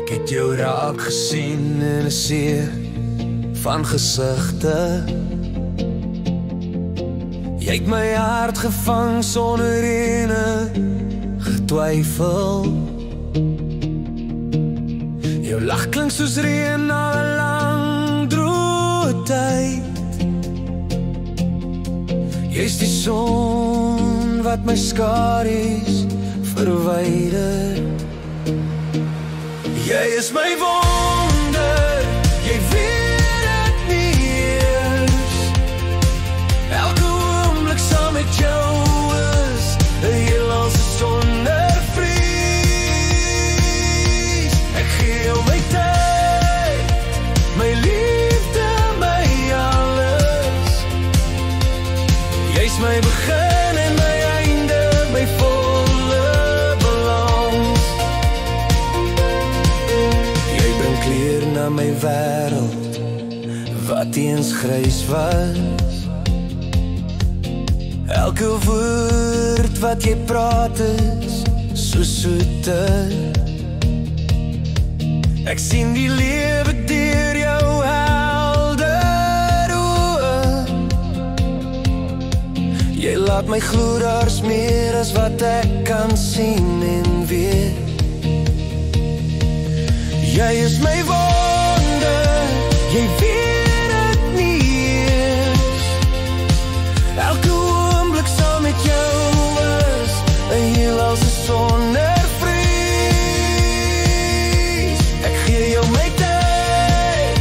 Ek het jou raak gesien in 'n see van gesigte. Jy het my hart gevang sonder enige twyfel. Jou lach klink soos reën na 'n lang droë tyd. Jy's die son wat my skadu's verwyder. Jy is my wonder, jy weet dit nie eers. Elke oomblik saam met jou is 'n heelal sonder vries. Ek gee jou my tyd, my liefde, my alles. Jy's my begin en my einde, my volle balans. Jy bring kleur na my wêreld wat eens grys was. Elke woord wat jy praat is so soete. Ek sien die lewe deur jou helder oë. Jy laat my glo daar's meer as wat ek kan sien en weet. Jy is my wonder, jy weet dit nie eers. Elke oomblik saam met jou is 'n heelal sonder vries. Ek gee jou my tyd,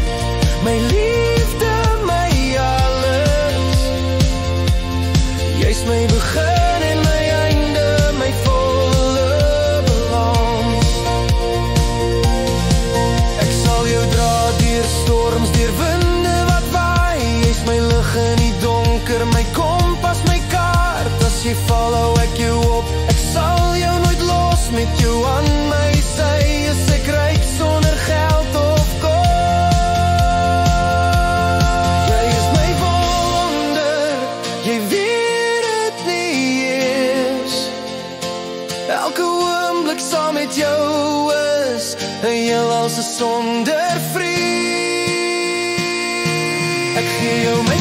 my liefde, my alles. Jy's my begin en my einde, my volle balans. Ek sal jou dra deur storms, deur winde wat waai. Jy's my lig in die donker, my kompas, my kaart. As jy val, hou ek jou op. Ek sal jou nooit los, met jou aan my sy. Is ek ryk sonder geld of kos. Jy is my wonder, jy weet dit nie eers. Elke oomblik saam met jou is 'n heelal sonder vries. Ek gee jou my